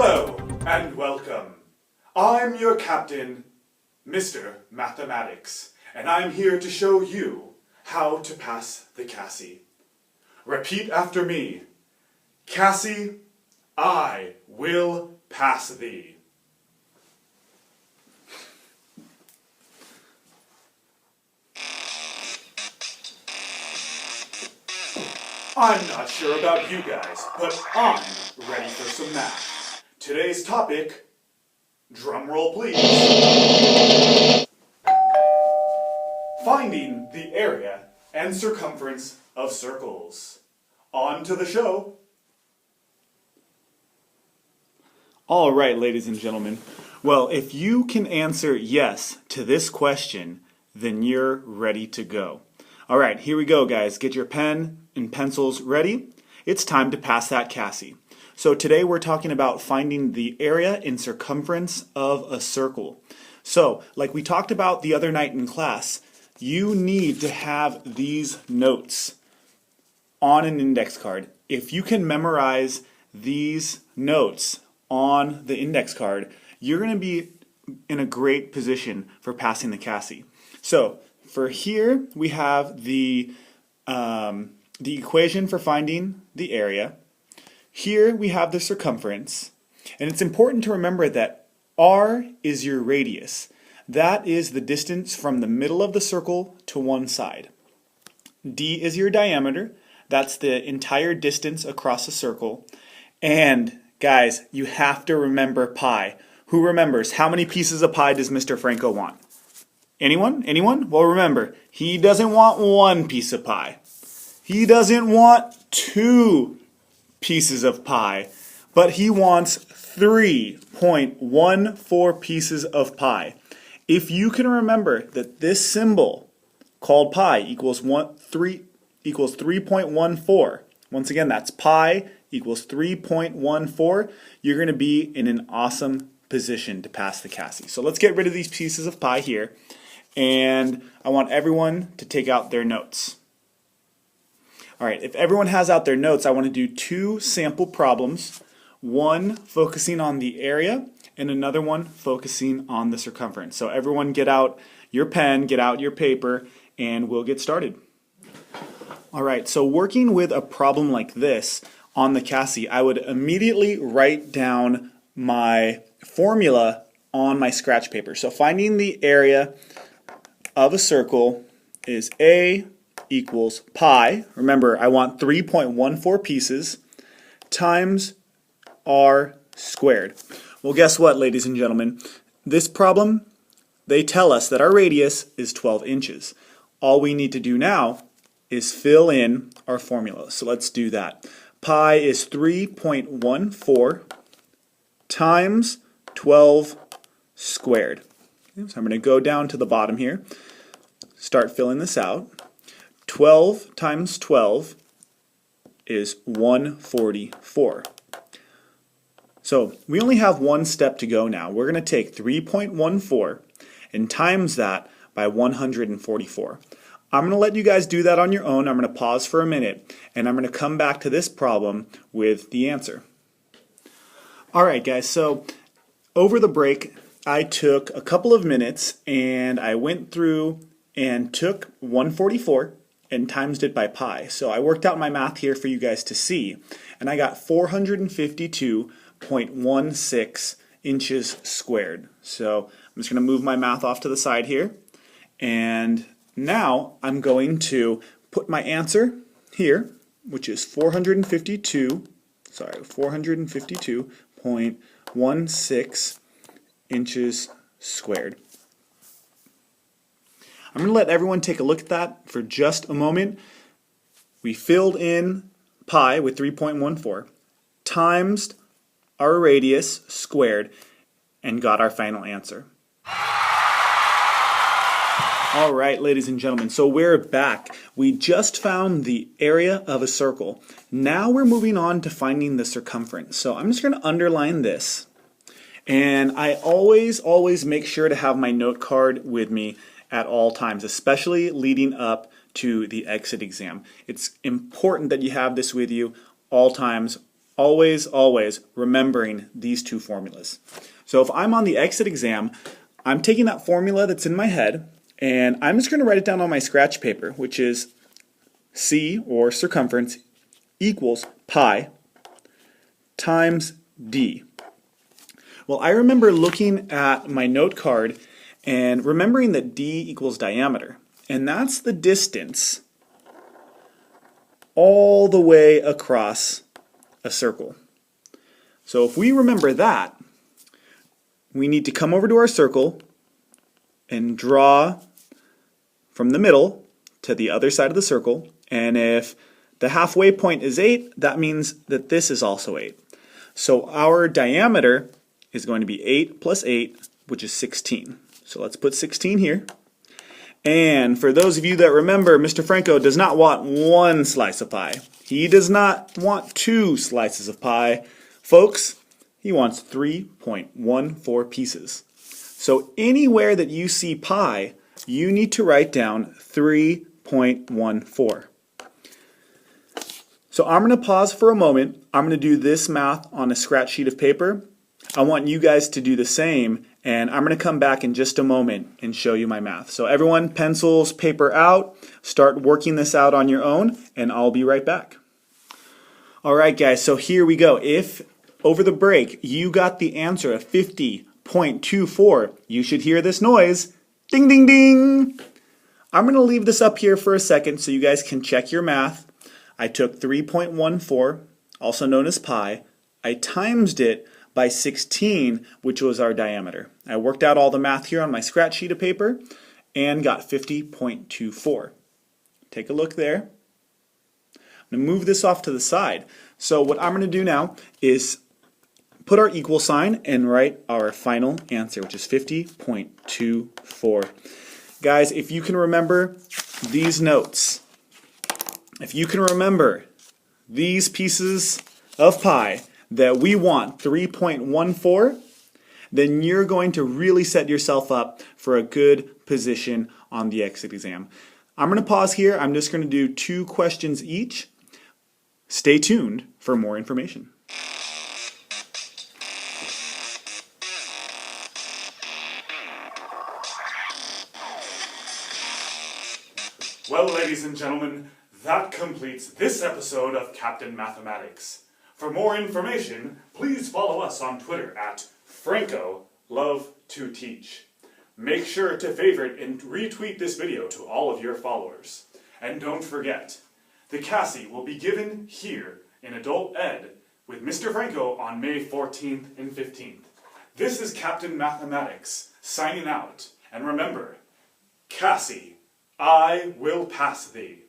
Hello and welcome. I'm your captain, Mr. Mathematics, and I'm here to show you how to pass the CAHSEE. Repeat after me. CAHSEE, I will pass thee. I'm not sure about you guys, but I'm ready for some math. Today's topic, drum roll please, finding the area and circumference of circles. On to the show. All right, ladies and gentlemen. Well, if you can answer yes to this question, then you're ready to go. All right, here we go, guys. Get your pen and pencils ready. It's time to pass that CAHSEE. So today we're talking about finding the area and circumference of a circle. So, like we talked about the other night in class, you need to have these notes on an index card. If you can memorize these notes on the index card, you're going to be in a great position for passing the CAHSEE. So, for here, we have the equation for finding the area. Here we have the circumference. And it's important to remember that r is your radius. That is the distance from the middle of the circle to one side. D is your diameter. That's the entire distance across a circle. And guys, you have to remember pi. Who remembers? How many pieces of pie does Mr. Franco want? Anyone? Anyone? Well, remember, he doesn't want one piece of pie. He doesn't want 2 pieces of pie, but he wants 3.14 pieces of pie. If you can remember that this symbol called pi equals 3.14, once again, that's pi equals 3.14, you're going to be in an awesome position to pass the CAHSEE. So let's get rid of these pieces of pie here. And I want everyone to take out their notes. All right, if everyone has out their notes, I want to do 2 sample problems, one focusing on the area and another one focusing on the circumference. So everyone get out your pen, get out your paper, and we'll get started. All right, so working with a problem like this on the CAHSEE, I would immediately write down my formula on my scratch paper. So finding the area of a circle is A equals pi. Remember, I want 3.14 pieces times r squared. Well, guess what, ladies and gentlemen? This problem, they tell us that our radius is 12 inches. All we need to do now is fill in our formula. So let's do that. Pi is 3.14 times 12 squared. So I'm going to go down to the bottom here, start filling this out. 12 times 12 is 144. So we only have one step to go now. We're going to take 3.14 and times that by 144. I'm going to let you guys do that on your own. I'm going to pause for a minute and I'm going to come back to this problem with the answer. Alright guys, so over the break I took a couple of minutes and I went through and took 144 and times it by pi. So I worked out my math here for you guys to see, and I got 452.16 inches squared. So I'm just going to move my math off to the side here, and now I'm going to put my answer here, which is 452.16 inches squared. I'm going to let everyone take a look at that for just a moment. We filled in pi with 3.14 times our radius squared and got our final answer. All right, ladies and gentlemen, so we're back. We just found the area of a circle. Now we're moving on to finding the circumference. So I'm just going to underline this. And I always make sure to have my note card with me at all times, especially leading up to the exit exam. It's important that you have this with you all times, always, always remembering these two formulas. So if I'm on the exit exam, I'm taking that formula that's in my head, and I'm just going to write it down on my scratch paper, which is C, or circumference, equals pi times d. Well, I remember looking at my note card and remembering that d equals diameter, and that's the distance all the way across a circle. So if we remember that, we need to come over to our circle and draw from the middle to the other side of the circle, and if the halfway point is 8, that means that this is also 8. So our diameter is going to be 8 plus 8, which is 16. So let's put 16 here. And for those of you that remember, Mr. Franco does not want one slice of pie. He does not want 2 slices of pie. Folks, he wants 3.14 pieces. So anywhere that you see pi, you need to write down 3.14. So I'm going to pause for a moment. I'm going to do this math on a scratch sheet of paper. I want you guys to do the same, and I'm going to come back in just a moment and show you my math. So everyone, pencils, paper out, start working this out on your own, and I'll be right back. Alright guys, so here we go. If over the break you got the answer of 50.24, you should hear this noise. Ding, ding, ding! I'm going to leave this up here for a second so you guys can check your math. I took 3.14, also known as pi. I times it by 16, which was our diameter. I worked out all the math here on my scratch sheet of paper and got 50.24. Take a look there. I'm going to move this off to the side. So what I'm going to do now is put our equal sign and write our final answer, which is 50.24. Guys, if you can remember these notes, if you can remember these pieces of pie that we want 3.14, then you're going to really set yourself up for a good position on the exit exam. I'm going to pause here. I'm just going to do 2 questions each. Stay tuned for more information. Well, ladies and gentlemen, that completes this episode of Captain Mathematics. For more information, please follow us on Twitter at FrancoLoveToTeach. Make sure to favorite and retweet this video to all of your followers. And don't forget, the CAHSEE will be given here in Adult Ed with Mr. Franco on May 14th and 15th. This is Captain Mathematics signing out. And remember, CAHSEE, I will pass thee.